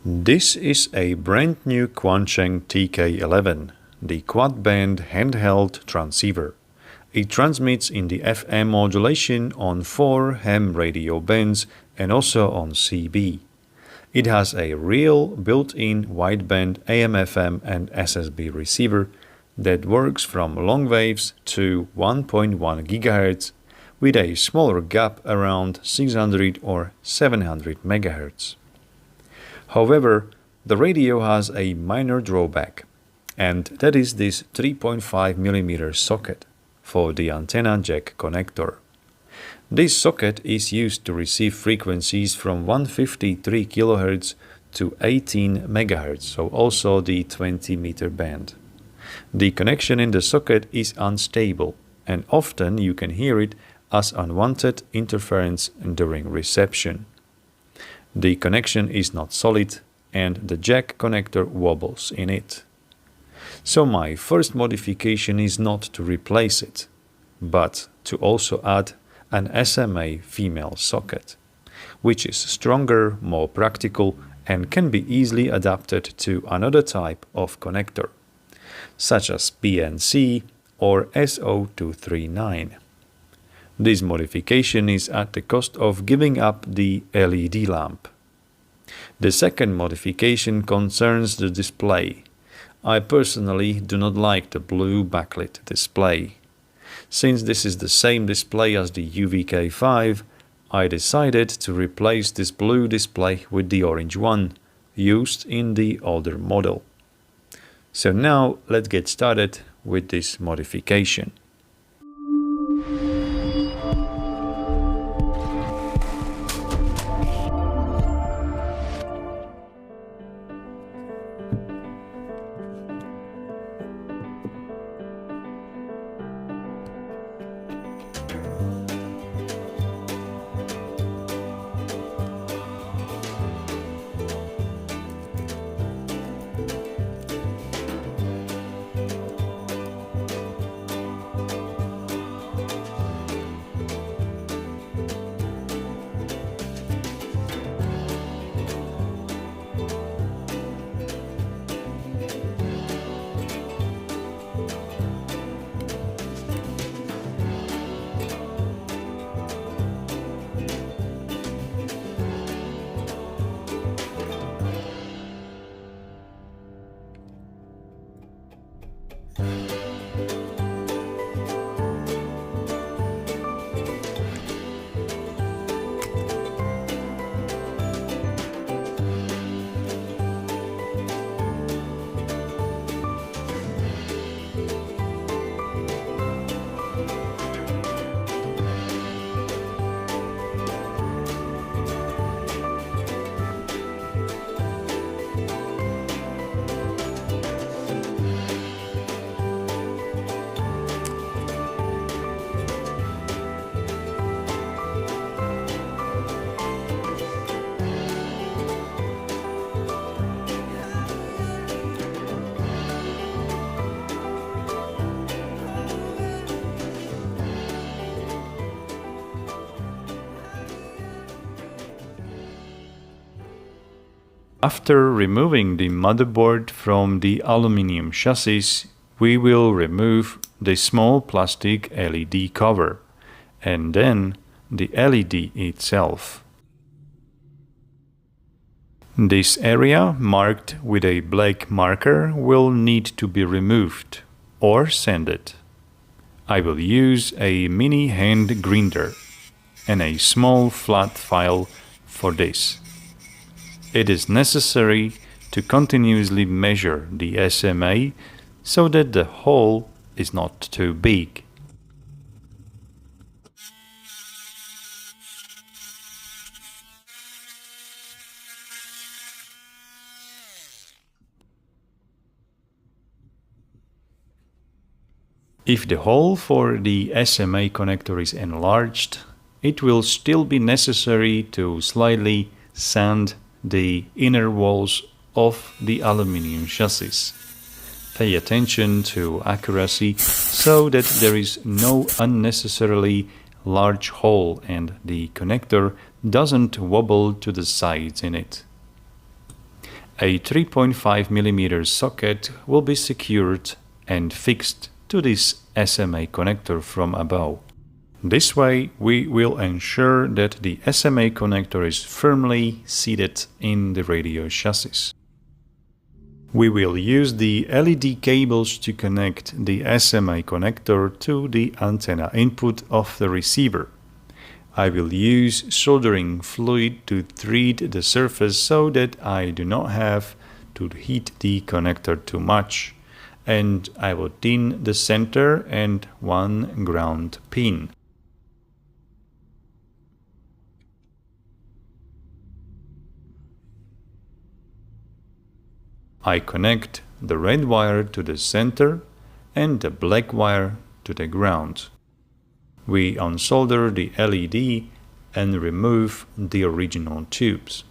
This is a brand new Quansheng TK11, the quad-band handheld transceiver. It transmits in the FM modulation on 4 ham radio bands and also on CB. It has a real built-in wideband AM/FM and SSB receiver that works from long waves to 1.1 GHz with a smaller gap around 600 or 700 MHz. However, the radio has a minor drawback, and that is this 3.5 mm socket for the antenna jack connector. This socket is used to receive frequencies from 153 kHz to 18 MHz, so also the 20-meter band. The connection in the socket is unstable, and often you can hear it as unwanted interference during reception. The connection is not solid and the jack connector wobbles in it. So my first modification is not to replace it, but to also add an SMA female socket, which is stronger, more practical, and can be easily adapted to another type of connector, such as PNC or SO239. This modification is at the cost of giving up the LED lamp. The second modification concerns the display. I personally do not like the blue backlit display. Since this is the same display as the UV-K5, I decided to replace this blue display with the orange one, used in the older model. So now let's get started with this modification. After removing the motherboard from the aluminum chassis, we will remove the small plastic LED cover and then the LED itself. This area marked with a black marker will need to be removed or sanded. I will use a mini hand grinder and a small flat file for this. It is necessary to continuously measure the SMA so that the hole is not too big. If the hole for the SMA connector is enlarged, it will still be necessary to slightly sand the inner walls of the aluminum chassis. Pay attention to accuracy so that there is no unnecessarily large hole and the connector doesn't wobble to the sides in it. A 3.5mm socket will be secured and fixed to this SMA connector from above. This way we will ensure that the SMA connector is firmly seated in the radio chassis. We will use the LED cables to connect the SMA connector to the antenna input of the receiver. I will use soldering fluid to treat the surface so that I do not have to heat the connector too much, and I will tin the center and one ground pin. I connect the red wire to the center and the black wire to the ground. We unsolder the LED and remove the original tubes.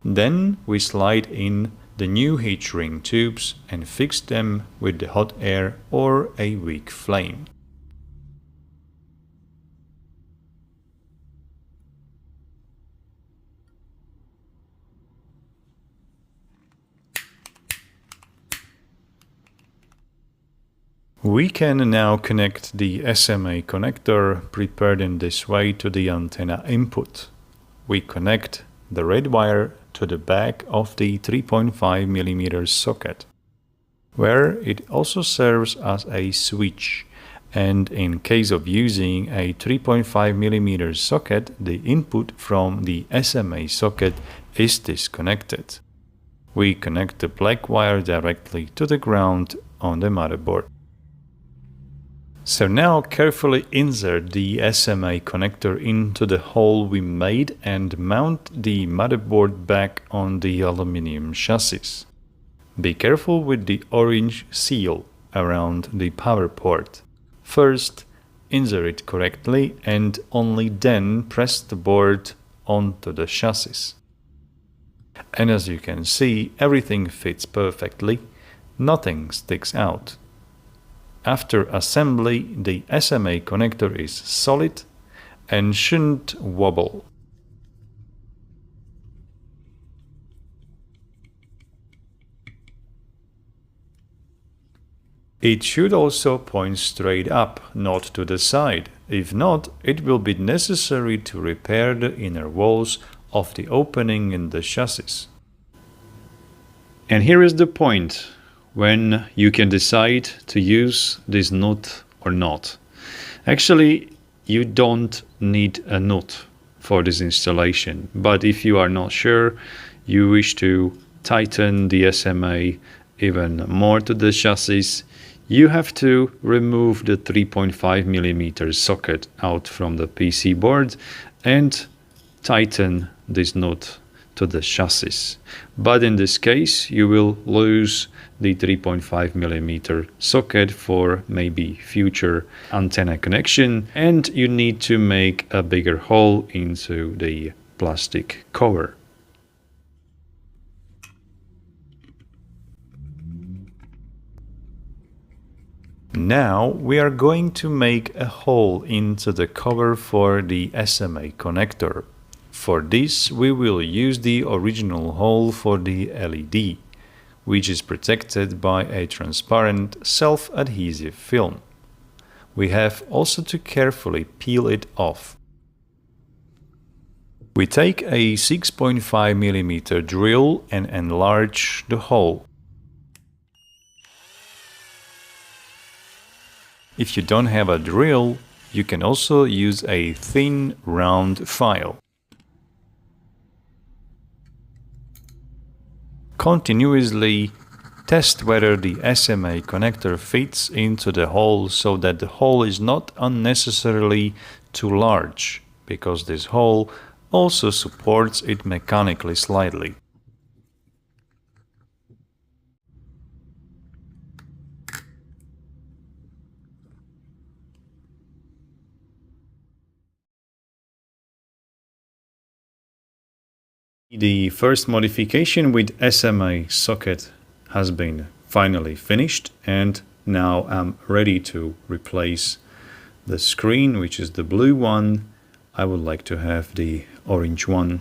Then we slide in the new heat shrink tubes and fix them with the hot air or a weak flame. We can now connect the SMA connector prepared in this way to the antenna input. We connect the red wire to the back of the 3.5mm socket, where it also serves as a switch, and in case of using a 3.5mm socket, the input from the SMA socket is disconnected. We connect the black wire directly to the ground on the motherboard. So now carefully insert the SMA connector into the hole we made and mount the motherboard back on the aluminum chassis. Be careful with the orange seal around the power port. First, insert it correctly and only then press the board onto the chassis. And as you can see, everything fits perfectly, nothing sticks out. After assembly, the SMA connector is solid and shouldn't wobble. It should also point straight up, not to the side. If not, it will be necessary to repair the inner walls of the opening in the chassis. And here is the point when you can decide to use this nut or not. Actually, you don't need a nut for this installation, but if you are not sure, you wish to tighten the SMA even more to the chassis, you have to remove the 3.5mm socket out from the PC board and tighten this nut to the chassis. But in this case, you will lose the 3.5mm socket for maybe future antenna connection, and you need to make a bigger hole into the plastic cover. Now we are going to make a hole into the cover for the SMA connector. For this, we will use the original hole for the LED, which is protected by a transparent self-adhesive film. We have also to carefully peel it off. We take a 6.5mm drill and enlarge the hole. If you don't have a drill, you can also use a thin round file. Continuously test whether the SMA connector fits into the hole so that the hole is not unnecessarily too large, because this hole also supports it mechanically slightly. The first modification with SMA socket has been finally finished, and now I'm ready to replace the screen, which is the blue one. I would like to have the orange one.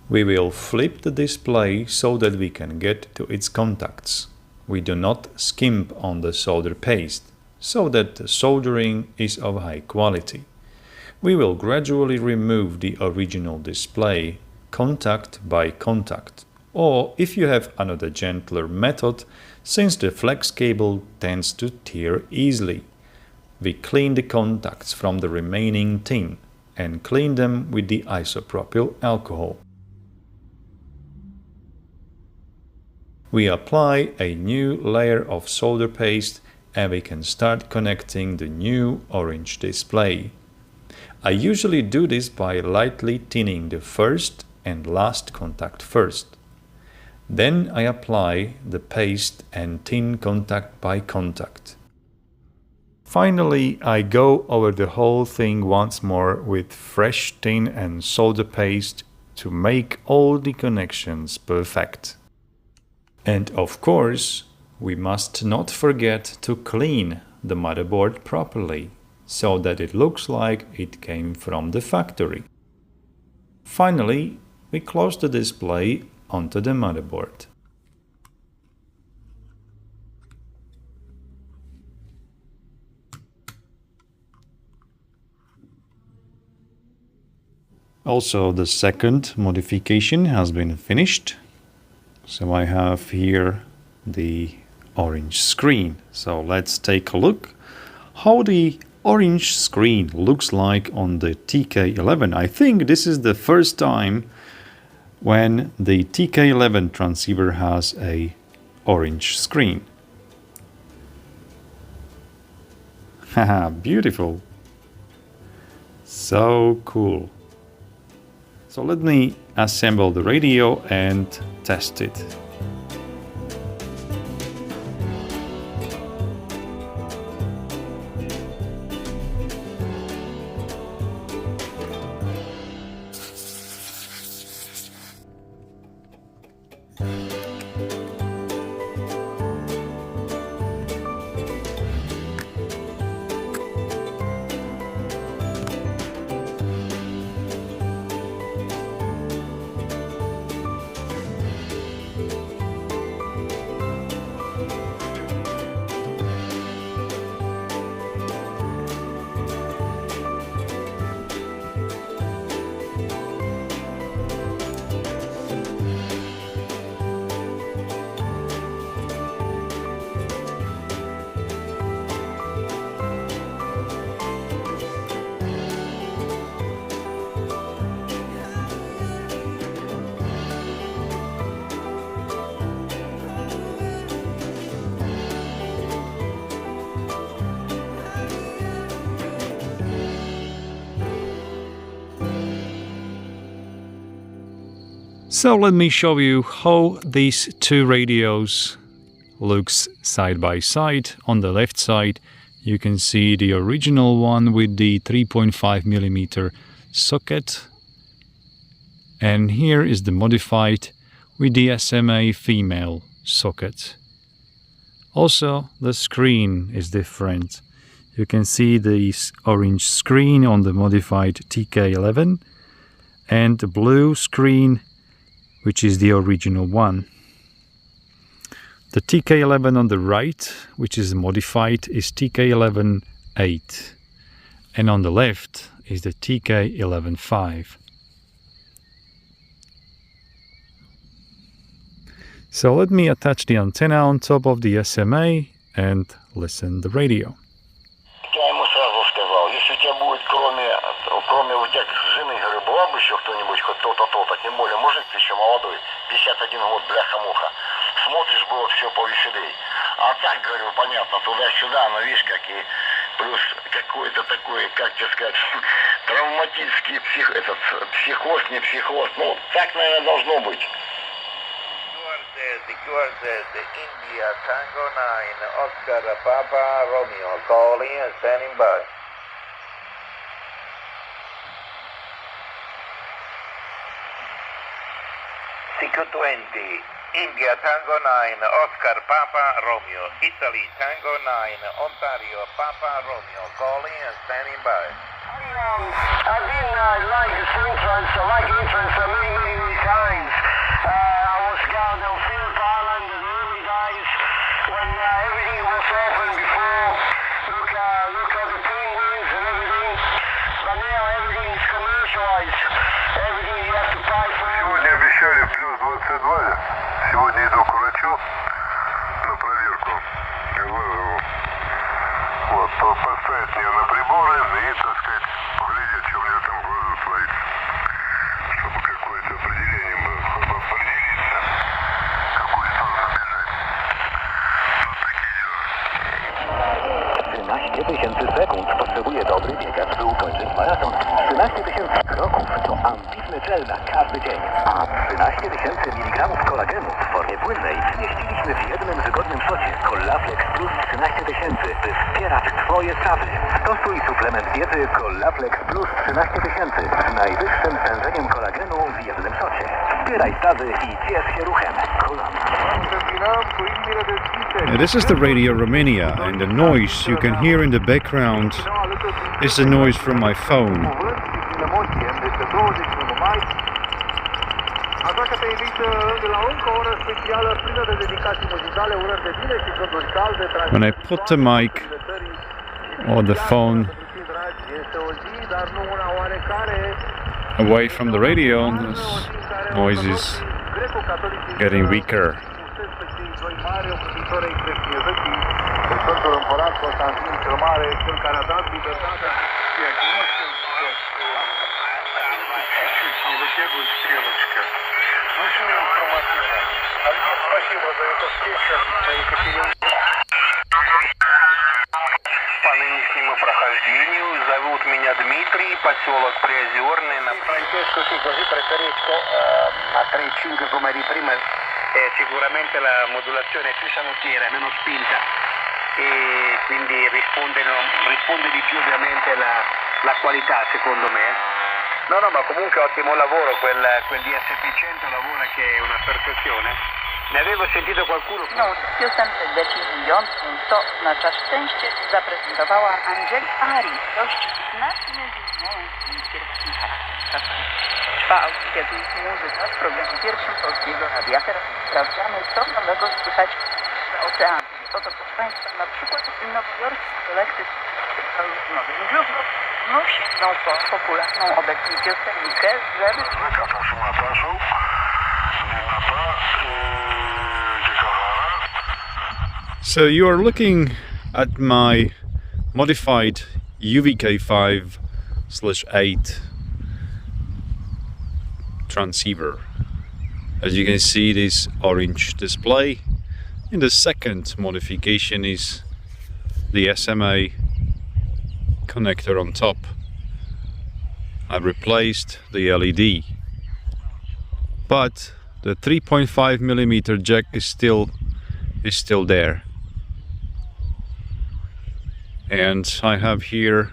We will flip the display so that we can get to its contacts. We do not skimp on the solder paste, so that the soldering is of high quality. We will gradually remove the original display, contact by contact, or if you have another gentler method, since the flex cable tends to tear easily. We clean the contacts from the remaining tin and clean them with the isopropyl alcohol. We apply a new layer of solder paste and we can start connecting the new orange display. I usually do this by lightly tinning the first and last contact first. Then I apply the paste and tin contact by contact. Finally, I go over the whole thing once more with fresh tin and solder paste to make all the connections perfect. And of course, we must not forget to clean the motherboard properly, so that it looks like it came from the factory. Finally, we close the display onto the motherboard. Also, the second modification has been finished. So I have here the orange screen. So let's take a look how the orange screen looks like on the TK11. I think this is the first time when the TK11 transceiver has a orange screen. Haha, beautiful. So cool. So let me assemble the radio and test it. So let me show you how these two radios looks side by side. On the left side you can see the original one with the 3.5mm socket, and here is the modified with the SMA female socket. Also the screen is different. You can see this orange screen on the modified TK11 and the blue screen, which is the original one. The TK11 on the right, which is modified, is TK11-8, and on the left is the TK11-5. So let me attach the antenna on top of the SMA and listen the radio. Я ему сразу сказал, если у тебя будет кроме вот тех жены, говорю, была бы еще кто-нибудь, хоть то-то, то-то, тем более мужик ты еще молодой, 51 год, бляха-муха, смотришь, было все повеселей. А так, говорю, понятно, туда-сюда, но видишь, как и плюс какой-то такой, как тебе сказать, травматический психоз, не психоз, ну, так, наверное, должно быть. India Tango 9, Oscar Papa Romeo, calling and standing by. CQ20, India Tango 9, Oscar Papa Romeo, Italy Tango 9, Ontario Papa Romeo, calling and standing by. I've been like entrance many times. price. Everything you have to pay for. Сегодня обещали плюс 22. Сегодня иду к врачу на проверку. Вот, поставить меня на приборы и, так сказать, поглядеть, что у меня там в глазу творится. Чтобы какое-то определение было, чтобы определиться, в какую сторону бежать. Вот такие дела. 13 tysięcy sekund potrzebuje dobry biegacz, by ukończyć maraton. 13 tysięcy kroków to ambitny cel na każdy dzień. A 13 tysięcy miligramów kolagenu w formie płynnej zmieściliśmy w jednym wygodnym szocie Collaflex Plus 13 tysięcy, by wspierać Twoje sprawy. Stosuj suplement diety Collaflex Plus 13 tysięcy z najwyższym stężeniem kolagenu w jednym szocie. Wspieraj stawy i ciesz się ruchem. This is the Radio Romania, and the noise you can hear in the background is the noise from my phone. When I put the mic or the phone away from the radio, this noise is getting weaker. По нынешнему прохождению зовут меня Дмитрий, поселок Приозерный. Francesco, sì, così preferisco a 3,5 come di prima. Sicuramente la modulazione è più salutiera, meno spinta e quindi risponde di più ovviamente la qualità, secondo me. No, ma comunque ottimo lavoro, quel DSP100 lavora che è una perfezione. Ne avevo sentito qualcuno. No, piosenkę decydującą to na czas szczęście zaprezentowała Angeli Ari, dość znacznie zmieniającym pierwszym charakterem. Trwa audycja muzyka w programie pierwszym Polskiego Radia. Teraz sprawdzamy, co nowego słychać z oceanu. Oto proszę Państwa, na przykład nowojorski kolektyw Nowym Źródło znów sięgnął po popularną obecnie piosenkę, żeby... So you are looking at my modified UV-K5/8 transceiver. As you can see, this orange display. In the second modification is the SMA connector on top. I replaced the LED, but the 3.5mm jack is still there. And I have here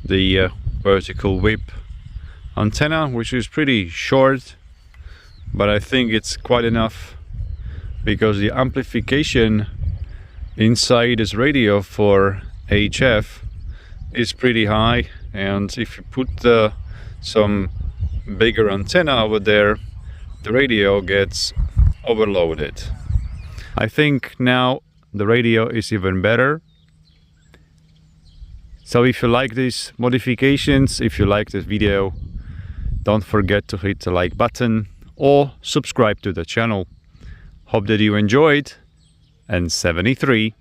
the vertical whip antenna, which is pretty short, but I think it's quite enough because the amplification inside this radio for HF is pretty high, and if you put some bigger antenna over there, the radio gets overloaded. I think now the radio is even better. So if you like these modifications, if you like this video, don't forget to hit the like button or subscribe to the channel. Hope that you enjoyed, and 73.